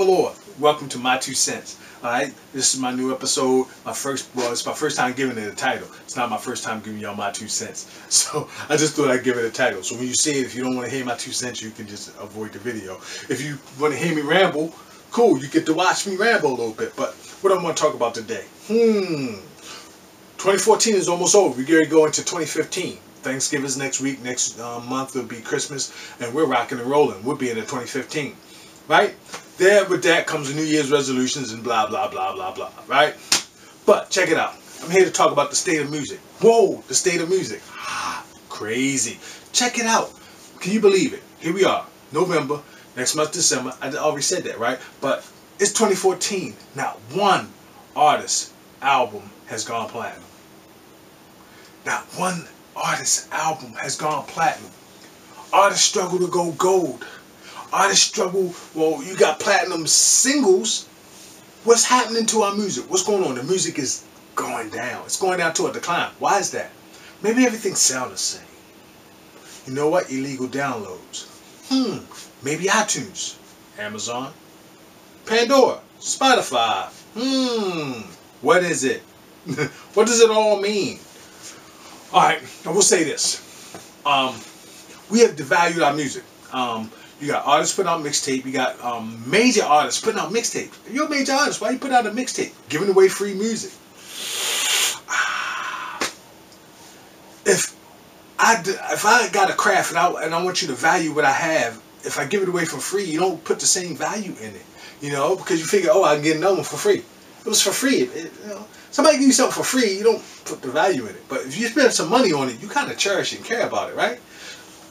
Overlord, welcome to My 2 Cents. Alright, this is my new episode. It's my first time giving it a title. It's not my first time giving y'all my 2 cents. So I just thought I'd give it a title. So when you see it, if you don't want to hear my 2 cents, you can just avoid the video. If you want to hear me ramble, cool, you get to watch me ramble a little bit. But what I'm going to talk about today. 2014 is almost over. We're going to go into 2015. Thanksgiving's next week. Next month will be Christmas. And we're rocking and rolling. We'll be into 2015. Right? There with that comes the New Year's resolutions and blah, blah, blah, blah, blah. Right? But check it out. I'm here to talk about the state of music. Whoa, the state of music. Crazy. Check it out. Can you believe it? Here we are. November. Next month, December. I already said that, right? But it's 2014. Not one artist's album has gone platinum. Not one artist's album has gone platinum. Artists struggle to go gold. Artists struggle, well, you got platinum singles. What's happening to our music? What's going on? The music is going down. It's going down to a decline. Why is that? Maybe everything sounds the same. You know what? Illegal downloads. Maybe iTunes, Amazon, Pandora, Spotify. What is it? What does it all mean? Alright, I will say this. We have devalued our music. You got artists putting out mixtape. You got major artists putting out mixtape. If you're a major artist, why you put out a mixtape? Giving away free music. If I got a craft and I want you to value what I have, if I give it away for free, you don't put the same value in it. You know, because you figure, oh, I can get another one for free. It was for free. You know, somebody give you something for free, you don't put the value in it. But if you spend some money on it, you kind of cherish it and care about it, right?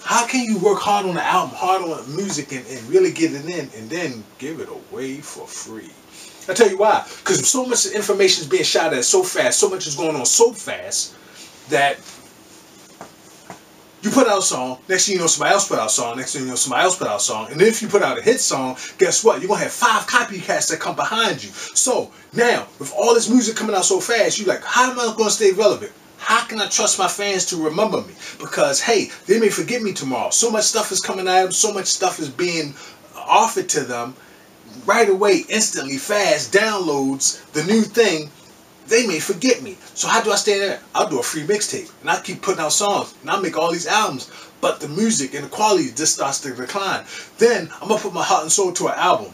How can you work hard on the album, hard on the music, and really get it in, and then give it away for free? I tell you why. Because so much information is being shot at so fast, so much is going on so fast, that you put out a song, next thing you know somebody else put out a song, next thing you know somebody else put out a song, and then if you put out a hit song, guess what? You're going to have 5 copycats that come behind you. So now, with all this music coming out so fast, you're like, how am I going to stay relevant? How can I trust my fans to remember me? Because, hey, they may forget me tomorrow. So much stuff is coming at them. So much stuff is being offered to them right away, instantly, fast, downloads, the new thing. They may forget me. So how do I stay there? I'll do a free mixtape. And I'll keep putting out songs. And I'll make all these albums. But the music and the quality just starts to decline. Then I'm going to put my heart and soul into an album.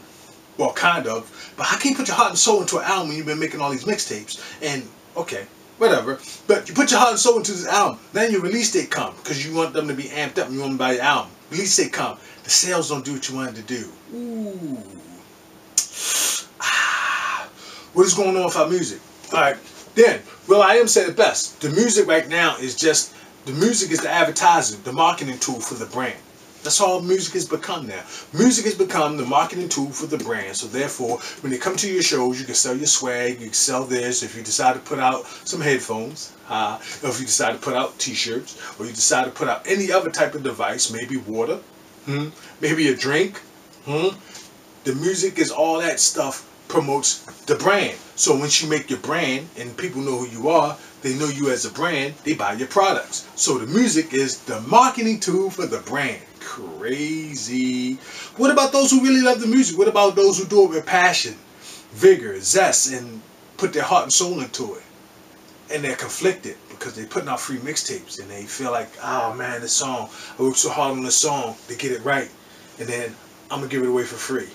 Well, kind of. But how can you put your heart and soul into an album when you've been making all these mixtapes? And, okay. Whatever, but you put your heart and soul into this album. Then your release date come because you want them to be amped up and you want them to buy your album. Release date come. The sales don't do what you wanted to do. Ooh. What is going on with our music? Alright, then, will.i.am said it best. The music right now is just, the music is the advertising, the marketing tool for the brand. That's all music has become now. Music has become the marketing tool for the brand. So therefore, when they come to your shows, you can sell your swag, you can sell this. If you decide to put out some headphones, or if you decide to put out t-shirts, or you decide to put out any other type of device, maybe water, maybe a drink, the music is all that stuff promotes the brand. So once you make your brand and people know who you are, they know you as a brand, they buy your products. So the music is the marketing tool for the brand. Crazy. What about those who really love the music? What about those who do it with passion, vigor, zest, and put their heart and soul into it? And they're conflicted because they're putting out free mixtapes and they feel like, oh man, this song, I worked so hard on this song to get it right, and then I'm going to give it away for free.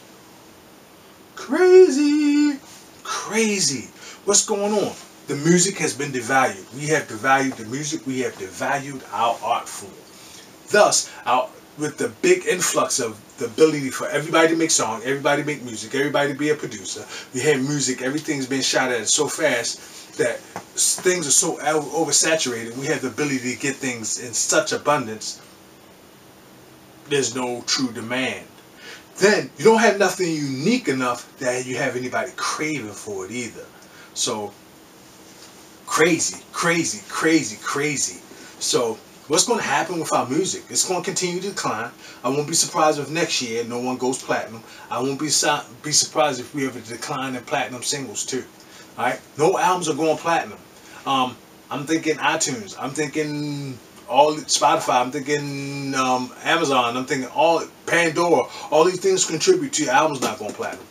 Crazy. Crazy. What's going on? The music has been devalued. We have devalued the music. We have devalued our art form. Thus, with the big influx of the ability for everybody to make songs, everybody to make music, everybody to be a producer, we have music, everything's been shot at so fast that things are so oversaturated. We have the ability to get things in such abundance. There's no true demand. Then you don't have nothing unique enough that you have anybody craving for it either. So crazy, crazy, crazy, crazy. So what's going to happen with our music? It's going to continue to decline. I won't be surprised if next year no one goes platinum. I won't be surprised if we have a decline in platinum singles too. All right, no albums are going platinum. I'm thinking iTunes. I'm thinking all Spotify, I'm thinking Amazon, I'm thinking all Pandora, all these things contribute to your albums not going platinum.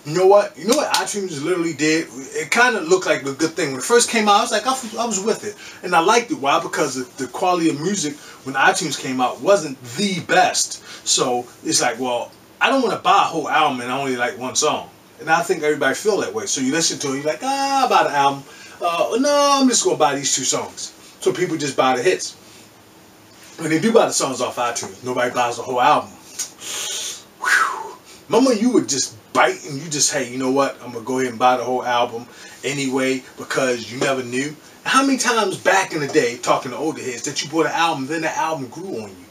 You know what? You know what iTunes literally did? It kind of looked like a good thing. When it first came out, I was like, I was with it. And I liked it. Why? Because the quality of music when iTunes came out wasn't the best. So it's like, well, I don't want to buy a whole album and I only like one song. And I think everybody feel that way. So you listen to it, you're like, I bought an album. No, I'm just going to buy these 2 songs. So people just buy the hits. When they do buy the songs off iTunes, nobody buys the whole album. Whew. Remember, you would just bite and you just, hey, you know what? I'm going to go ahead and buy the whole album anyway because you never knew. How many times back in the day, talking to older heads, that you bought an album, then the album grew on you?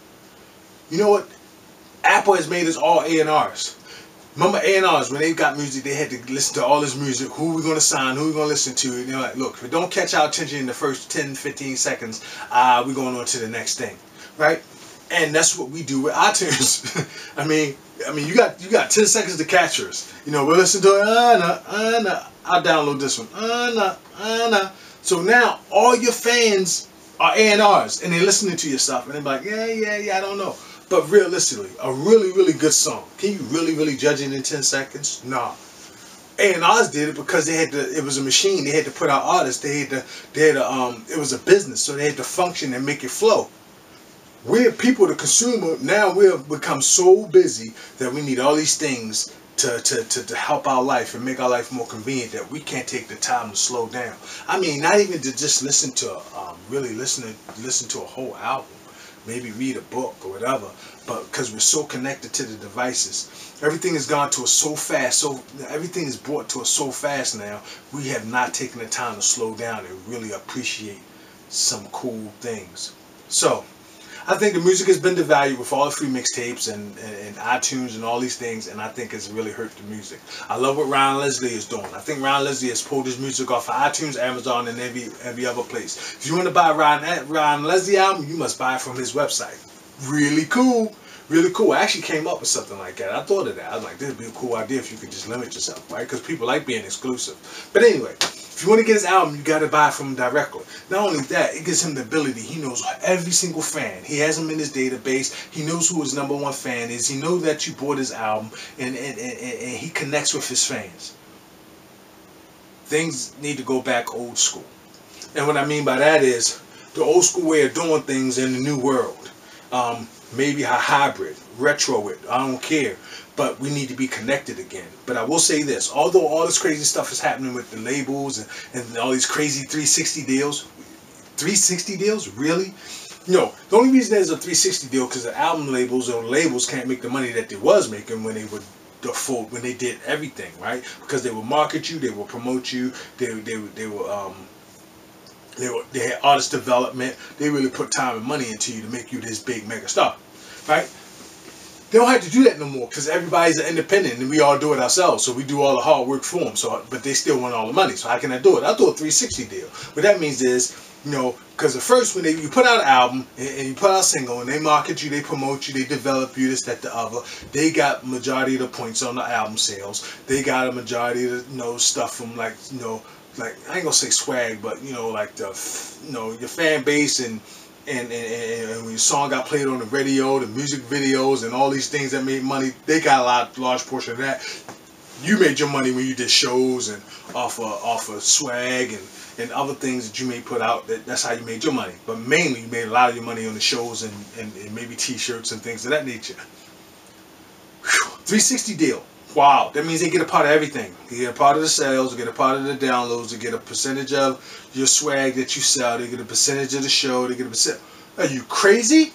You know what? Apple has made us all A&Rs. Remember A&Rs, when they got music, they had to listen to all this music. Who we going to sign? Who we going to listen to? And they're like, look, if it don't catch our attention in the first 10, 15 seconds, we're going on to the next thing. Right? And that's what we do with iTunes. I mean, you got 10 seconds to catch us. You know, we'll listen to it. I'll download this one. So now all your fans are A&Rs and they're listening to your stuff and they're like, yeah, I don't know. But realistically, a really, really good song. Can you really judge it in 10 seconds? Nah. A&Rs did it because they had to. It was a machine. They had to put out artists. It was a business, so they had to function and make it flow. We're people, the consumer, now we've become so busy that we need all these things to help our life and make our life more convenient that we can't take the time to slow down. I mean, not even to just listen to really listen to a whole album, maybe read a book or whatever, but because we're so connected to the devices, everything has gone to us so fast, so everything is brought to us so fast now, we have not taken the time to slow down and really appreciate some cool things. So I think the music has been devalued with all the free mixtapes and iTunes and all these things, and I think it's really hurt the music. I love what Ryan Leslie is doing. I think Ryan Leslie has pulled his music off of iTunes, Amazon, and every other place. If you want to buy a Ryan Leslie album, you must buy it from his website. Really cool. Really cool. I actually came up with something like that. I thought of that. I was like, this would be a cool idea if you could just limit yourself, right? Because people like being exclusive. But anyway, if you want to get his album, you got to buy it from him directly. Not only that, it gives him the ability. He knows every single fan. He has them in his database. He knows who his #1 fan is. He knows that you bought his album, and he connects with his fans. Things need to go back old school. And what I mean by that is the old school way of doing things in the new world. Maybe a hybrid, retro it, I don't care. But we need to be connected again. But I will say this, although all this crazy stuff is happening with the labels and all these crazy 360 deals, 360 deals, really? No, the only reason there's a 360 deal because the album labels or labels can't make the money that they was making when they would when they did everything, right? Because they will market you, they will promote you, they had artist development. They really put time and money into you to make you this big mega star, right? They don't have to do that no more because everybody's independent and we all do it ourselves. So we do all the hard work for them. So, but they still want all the money. So how can I do it? I'll do a 360 deal. What that means is, you know, because at first when you put out an album and you put out a single and they market you, they promote you, they develop you, this, that, the other, they got majority of the points on the album sales. They got a majority of the, you know, stuff from like, you know, like I ain't gonna say swag, but you know, like the, you know, your fan base and when your song got played on the radio, the music videos and all these things that made money, they got a large portion of that. You made your money when you did shows and off of swag and other things that you may put out. That's how you made your money. But mainly you made a lot of your money on the shows and maybe t-shirts and things of that nature. Whew. 360 deal. Wow, that means they get a part of everything. They get a part of the sales, they get a part of the downloads, they get a percentage of your swag that you sell, they get a percentage of the show, they get a percent. Are you crazy?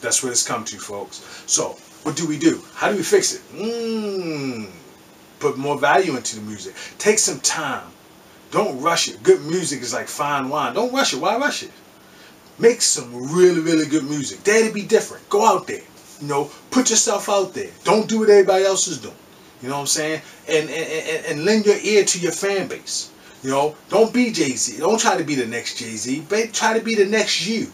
That's what it's come to, folks. So, what do we do? How do we fix it? Put more value into the music. Take some time. Don't rush it. Good music is like fine wine. Don't rush it. Why rush it? Make some really, really good music. Dare to be different. Go out there. You know, put yourself out there. Don't do what everybody else is doing. You know what I'm saying? And lend your ear to your fan base. You know, don't be Jay-Z. Don't try to be the next Jay-Z. Try to be the next you.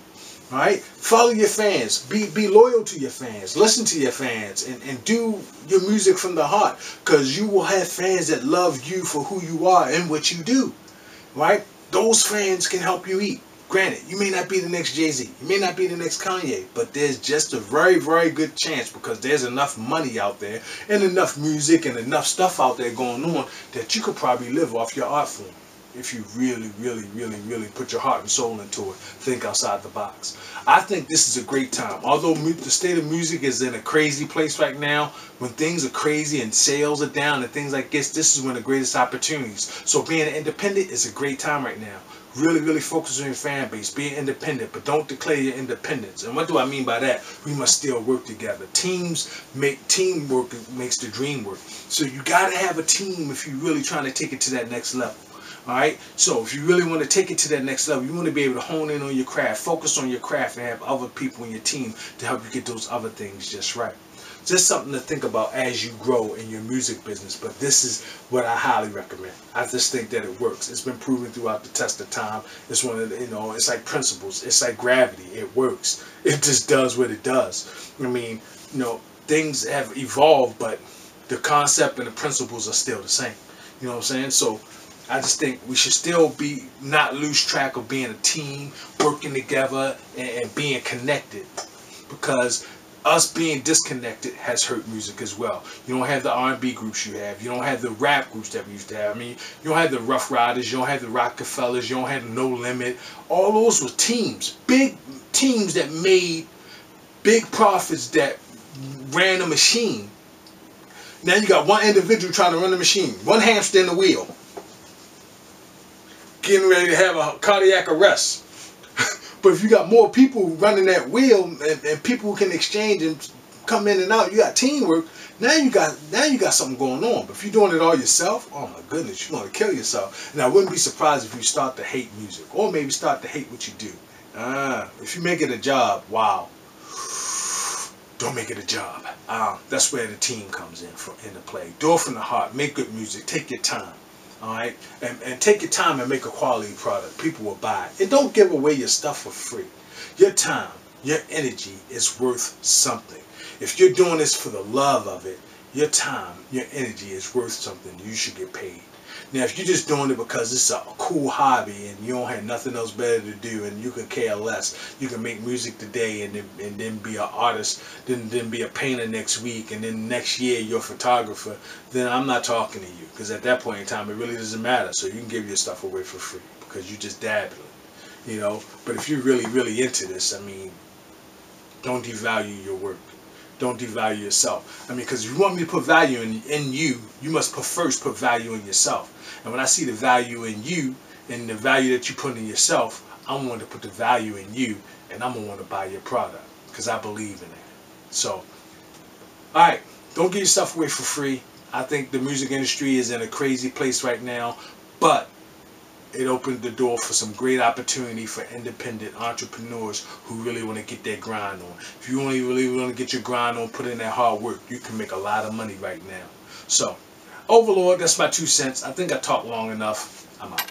All right? Follow your fans. Be loyal to your fans. Listen to your fans. And do your music from the heart. Because you will have fans that love you for who you are and what you do. Right? Those fans can help you eat. Granted, you may not be the next Jay-Z, you may not be the next Kanye, but there's just a very, very good chance, because there's enough money out there and enough music and enough stuff out there going on that you could probably live off your art form if you really, really, really, really put your heart and soul into it. Think outside the box. I think this is a great time. Although the state of music is in a crazy place right now, when things are crazy and sales are down and things like this is when the greatest opportunities. So being independent is a great time right now. Really, really focus on your fan base. Be independent, but don't declare your independence. And what do I mean by that? We must still work together. Teamwork makes the dream work. So you got to have a team if you're really trying to take it to that next level. Alright, so if you really want to take it to that next level, you want to be able to hone in on your craft, focus on your craft, and have other people in your team to help you get those other things just right. Just something to think about as you grow in your music business, but this is what I highly recommend. I just think that it works. It's been proven throughout the test of time. It's one of the, it's like principles. It's like gravity. It works. It just does what it does. I mean, things have evolved, but the concept and the principles are still the same. You know what I'm saying? So I just think we should still not lose track of being a team, working together, and being connected, because us being disconnected has hurt music as well. You don't have the R&B groups you have. You don't have the rap groups that we used to have. I mean, you don't have the Rough Riders. You don't have the Rockefellers. You don't have No Limit. All those were teams. Big teams that made big profits, that ran a machine. Now you got one individual trying to run the machine. One hamster in the wheel, getting ready to have a cardiac arrest. But if you got more people running that wheel, and people who can exchange and come in and out, you got teamwork. Now you got something going on. But if you're doing it all yourself, oh my goodness, you're gonna kill yourself. And I wouldn't be surprised if you start to hate music, or maybe start to hate what you do. If you make it a job, wow. Don't make it a job. That's where the team comes into play. Do it from the heart. Make good music. Take your time. Alright? And take your time and make a quality product. People will buy it. And don't give away your stuff for free. Your time, your energy is worth something. If you're doing this for the love of it, your time, your energy is worth something. You should get paid. Now, if you're just doing it because it's a cool hobby and you don't have nothing else better to do and you can care less, you can make music today and then be an artist, then be a painter next week, and then next year you're a photographer, then I'm not talking to you, because at that point in time it really doesn't matter. So you can give your stuff away for free because you just dabbling, But if you're really, really into this, I mean, don't devalue your work. Don't devalue yourself. I mean, because if you want me to put value in you, you must first put value in yourself. And when I see the value in you and the value that you put in yourself, I'm going to put the value in you, and I'm going to want to buy your product because I believe in it. So, alright, don't give yourself away for free. I think the music industry is in a crazy place right now, but it opened the door for some great opportunity for independent entrepreneurs who really want to get their grind on. If you only really want to get your grind on, put in that hard work, you can make a lot of money right now. So, Overlord, that's my 2 cents. I think I talked long enough. I'm out.